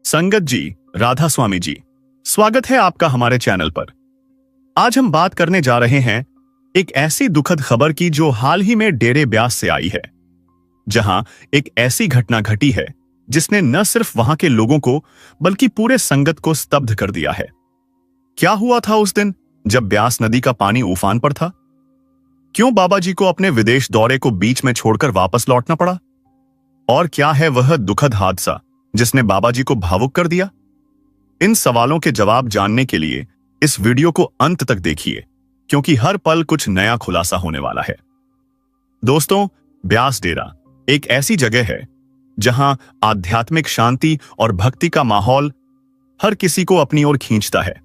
संगत जी, राधा स्वामी जी, स्वागत है आपका हमारे चैनल पर। आज हम बात करने जा रहे हैं एक ऐसी दुखद खबर की जो हाल ही में डेरे ब्यास से आई है, जहां एक ऐसी घटना घटी है जिसने न सिर्फ वहां के लोगों को बल्कि पूरे संगत को स्तब्ध कर दिया है। क्या हुआ था उस दिन जब ब्यास नदी का पानी उफान पर था? क्यों बाबा जी को अपने विदेश दौरे को बीच में छोड़कर वापस लौटना पड़ा? और क्या है वह दुखद हादसा जिसने बाबा जी को भावुक कर दिया? इन सवालों के जवाब जानने के लिए इस वीडियो को अंत तक देखिए, क्योंकि हर पल कुछ नया खुलासा होने वाला है। दोस्तों, ब्यास डेरा एक ऐसी जगह है जहां आध्यात्मिक शांति और भक्ति का माहौल हर किसी को अपनी ओर खींचता है।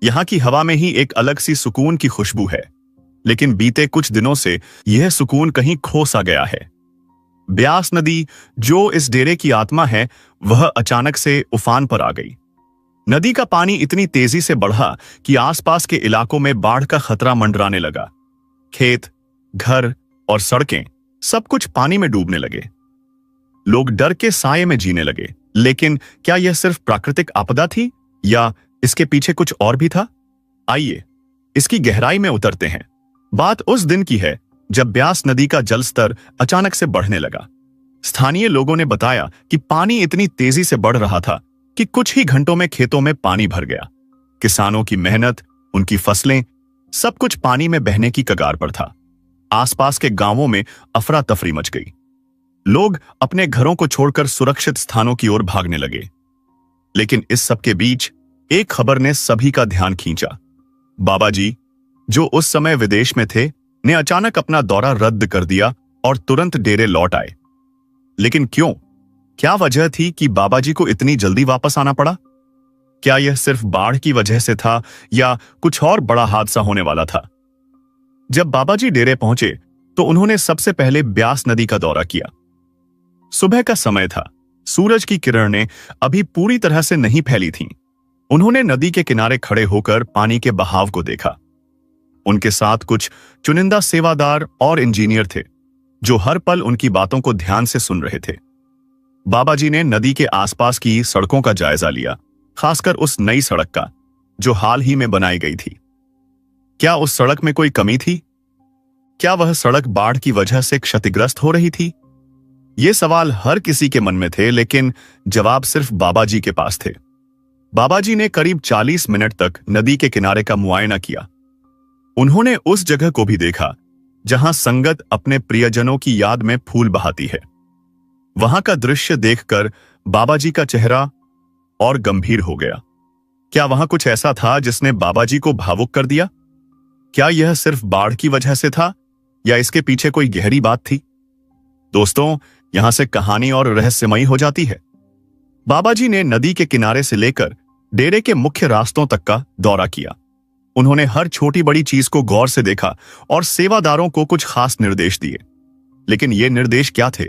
यहां की हवा में ही एक अलग सी सुकून की खुशबू है, लेकिन बीते कुछ दिनों से यह सुकून कहीं खो सा गया है। ब्यास नदी, जो इस डेरे की आत्मा है, वह अचानक से उफान पर आ गई। नदी का पानी इतनी तेजी से बढ़ा कि आसपास के इलाकों में बाढ़ का खतरा मंडराने लगा। खेत, घर और सड़कें सब कुछ पानी में डूबने लगे। लोग डर के साये में जीने लगे। लेकिन क्या यह सिर्फ प्राकृतिक आपदा थी या इसके पीछे कुछ और भी था? आइए इसकी गहराई में उतरते हैं। बात उस दिन की है जब ब्यास नदी का जलस्तर अचानक से बढ़ने लगा। स्थानीय लोगों ने बताया कि पानी इतनी तेजी से बढ़ रहा था कि कुछ ही घंटों में खेतों में पानी भर गया। किसानों की मेहनत, उनकी फसलें, सब कुछ पानी में बहने की कगार पर था। आसपास के गांवों में अफरा तफरी मच गई। लोग अपने घरों को छोड़कर सुरक्षित स्थानों की ओर भागने लगे। लेकिन इस सब के बीच एक खबर ने सभी का ध्यान खींचा। बाबा जी, जो उस समय विदेश में थे, ने अचानक अपना दौरा रद्द कर दिया और तुरंत डेरे लौट आए। लेकिन क्यों? क्या वजह थी कि बाबा जी को इतनी जल्दी वापस आना पड़ा? क्या यह सिर्फ बाढ़ की वजह से था या कुछ और बड़ा हादसा होने वाला था? जब बाबा जी डेरे पहुंचे तो उन्होंने सबसे पहले ब्यास नदी का दौरा किया। सुबह का समय था। सूरज की किरणें अभी पूरी तरह से नहीं फैली थीं। उन्होंने नदी के किनारे खड़े होकर पानी के बहाव को देखा। उनके साथ कुछ चुनिंदा सेवादार और इंजीनियर थे जो हर पल उनकी बातों को ध्यान से सुन रहे थे। बाबा जी ने नदी के आसपास की सड़कों का जायजा लिया, खासकर उस नई सड़क का जो हाल ही में बनाई गई थी। क्या उस सड़क में कोई कमी थी? क्या वह सड़क बाढ़ की वजह से क्षतिग्रस्त हो रही थी? ये सवाल हर किसी के मन में थे, लेकिन जवाब सिर्फ बाबा जी के पास थे। बाबा जी ने करीब 40 मिनट तक नदी के किनारे का मुआयना किया। उन्होंने उस जगह को भी देखा जहां संगत अपने प्रियजनों की याद में फूल बहाती है। वहां का दृश्य देखकर बाबा जी का चेहरा और गंभीर हो गया। क्या वहां कुछ ऐसा था जिसने बाबा जी को भावुक कर दिया? क्या यह सिर्फ बाढ़ की वजह से था या इसके पीछे कोई गहरी बात थी? दोस्तों, यहां से कहानी और रहस्यमयी हो जाती है। बाबा जी ने नदी के किनारे से लेकर डेरे के मुख्य रास्तों तक का दौरा किया। उन्होंने हर छोटी बड़ी चीज को गौर से देखा और सेवादारों को कुछ खास निर्देश दिए। लेकिन ये निर्देश क्या थे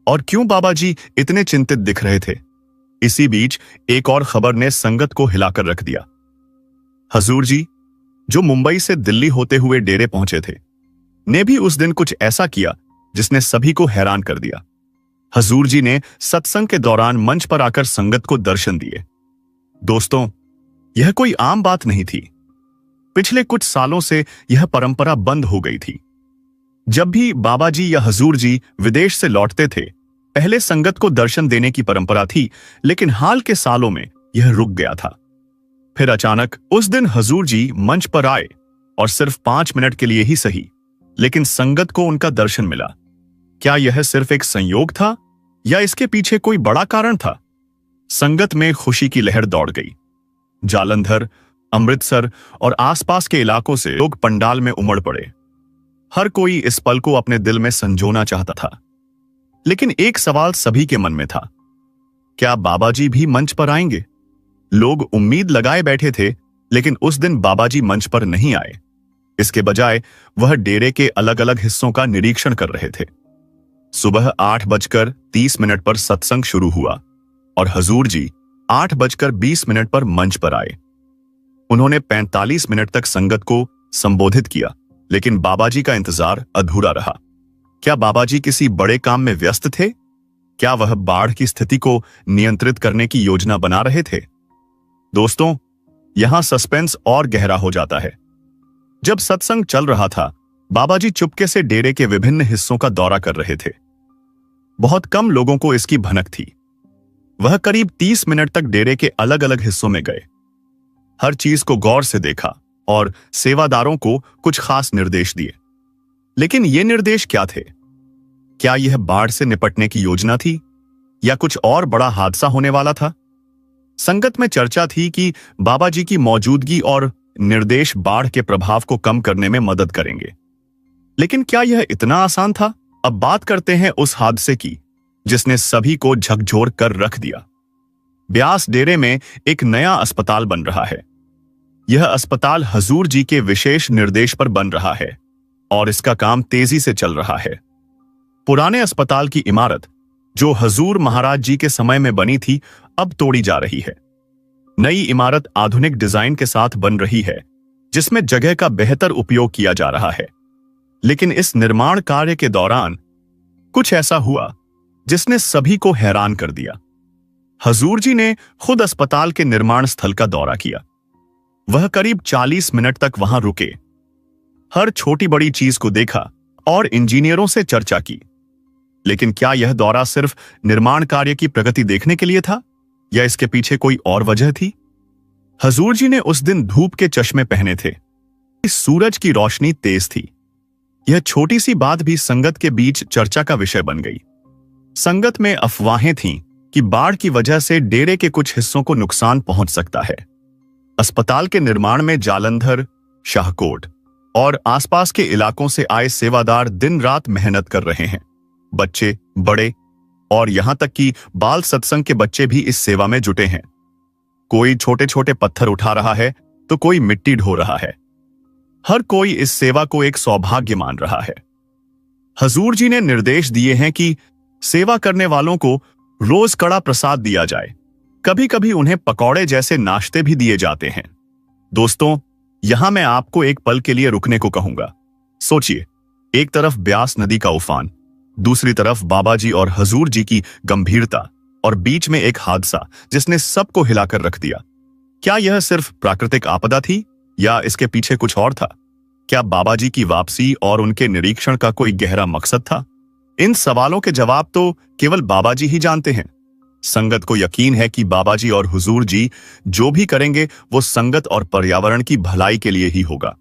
और क्यों बाबा जी इतने चिंतित दिख रहे थे? इसी बीच एक और खबर ने संगत को हिलाकर रख दिया। हजूर जी, जो मुंबई से दिल्ली होते हुए डेरे पहुंचे थे, ने भी उस दिन कुछ ऐसा किया जिसने सभी को हैरान कर दिया। हजूर जी ने सत्संग के दौरान मंच पर आकर संगत को दर्शन दिए। दोस्तों, यह कोई आम बात नहीं थी। पिछले कुछ सालों से यह परंपरा बंद हो गई थी। जब भी बाबा जी या हजूर जी विदेश से लौटते थे, पहले संगत को दर्शन देने की परंपरा थी, लेकिन हाल के सालों में यह रुक गया था। फिर अचानक उस दिन हजूर जी मंच पर आए और सिर्फ 5 मिनट के लिए ही सही, लेकिन संगत को उनका दर्शन मिला। क्या यह सिर्फ एक संयोग था या इसके पीछे कोई बड़ा कारण था? संगत में खुशी की लहर दौड़ गई। जालंधर, अमृतसर और आसपास के इलाकों से लोग पंडाल में उमड़ पड़े। हर कोई इस पल को अपने दिल में संजोना चाहता था। लेकिन एक सवाल सभी के मन में था, क्या बाबा जी भी मंच पर आएंगे? लोग उम्मीद लगाए बैठे थे, लेकिन उस दिन बाबा जी मंच पर नहीं आए। इसके बजाय वह डेरे के अलग अलग हिस्सों का निरीक्षण कर रहे थे। सुबह 8:30 पर सत्संग शुरू हुआ और हजूर जी 8:20 पर मंच पर आए। उन्होंने 45 मिनट तक संगत को संबोधित किया, लेकिन बाबा जी का इंतजार अधूरा रहा। क्या बाबा जी किसी बड़े काम में व्यस्त थे? क्या वह बाढ़ की स्थिति को नियंत्रित करने की योजना बना रहे थे? दोस्तों, यहां सस्पेंस और गहरा हो जाता है। जब सत्संग चल रहा था, बाबाजी चुपके से डेरे के विभिन्न हिस्सों का दौरा कर रहे थे। बहुत कम लोगों को इसकी भनक थी। वह करीब 30 मिनट तक डेरे के अलग अलग हिस्सों में गए, हर चीज को गौर से देखा और सेवादारों को कुछ खास निर्देश दिए। लेकिन ये निर्देश क्या थे? क्या यह बाढ़ से निपटने की योजना थी या कुछ और बड़ा हादसा होने वाला था? संगत में चर्चा थी कि बाबाजी की मौजूदगी और निर्देश बाढ़ के प्रभाव को कम करने में मदद करेंगे। लेकिन क्या यह इतना आसान था? अब बात करते हैं उस हादसे की जिसने सभी को झकझोर कर रख दिया। ब्यास डेरे में एक नया अस्पताल बन रहा है। यह अस्पताल हजूर जी के विशेष निर्देश पर बन रहा है और इसका काम तेजी से चल रहा है। पुराने अस्पताल की इमारत, जो हजूर महाराज जी के समय में बनी थी, अब तोड़ी जा रही है। नई इमारत आधुनिक डिजाइन के साथ बन रही है, जिसमें जगह का बेहतर उपयोग किया जा रहा है। लेकिन इस निर्माण कार्य के दौरान कुछ ऐसा हुआ जिसने सभी को हैरान कर दिया। हजूर जी ने खुद अस्पताल के निर्माण स्थल का दौरा किया। वह करीब 40 मिनट तक वहां रुके, हर छोटी बड़ी चीज को देखा और इंजीनियरों से चर्चा की। लेकिन क्या यह दौरा सिर्फ निर्माण कार्य की प्रगति देखने के लिए था या इसके पीछे कोई और वजह थी? हजूर जी ने उस दिन धूप के चश्मे पहने थे। इस सूरज की रोशनी तेज थी। यह छोटी सी बात भी संगत के बीच चर्चा का विषय बन गई। संगत में अफवाहें थीं कि बाढ़ की वजह से डेरे के कुछ हिस्सों को नुकसान पहुंच सकता है। अस्पताल के निर्माण में जालंधर, शाहकोट और आसपास के इलाकों से आए सेवादार दिन रात मेहनत कर रहे हैं। बच्चे, बड़े और यहां तक कि बाल सत्संग के बच्चे भी इस सेवा में जुटे हैं। कोई छोटे छोटे पत्थर उठा रहा है तो कोई मिट्टी ढो रहा है। हर कोई इस सेवा को एक सौभाग्य मान रहा है। हजूर जी ने निर्देश दिए हैं कि सेवा करने वालों को रोज कड़ा प्रसाद दिया जाए। कभी कभी उन्हें पकौड़े जैसे नाश्ते भी दिए जाते हैं। दोस्तों, यहां मैं आपको एक पल के लिए रुकने को कहूंगा। सोचिए, एक तरफ ब्यास नदी का उफान, दूसरी तरफ बाबाजी और हजूर जी की गंभीरता और बीच में एक हादसा जिसने सबको हिलाकर रख दिया। क्या यह सिर्फ प्राकृतिक आपदा थी या इसके पीछे कुछ और था? क्या बाबाजी की वापसी और उनके निरीक्षण का कोई गहरा मकसद था? इन सवालों के जवाब तो केवल बाबाजी ही जानते हैं। संगत को यकीन है कि बाबाजी और हुजूर जी जो भी करेंगे वो संगत और पर्यावरण की भलाई के लिए ही होगा।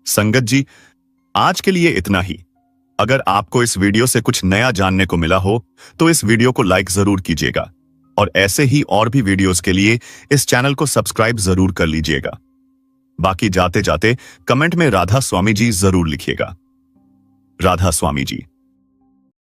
संगत जी, आज के लिए इतना ही। अगर आपको इस वीडियो से कुछ नया जानने को मिला हो तो इस वीडियो को लाइक जरूर कीजिएगा और ऐसे ही और भी वीडियोस के लिए इस चैनल को सब्सक्राइब जरूर कर लीजिएगा। बाकी जाते जाते कमेंट में राधा स्वामी जी जरूर लिखिएगा। राधा स्वामी जी।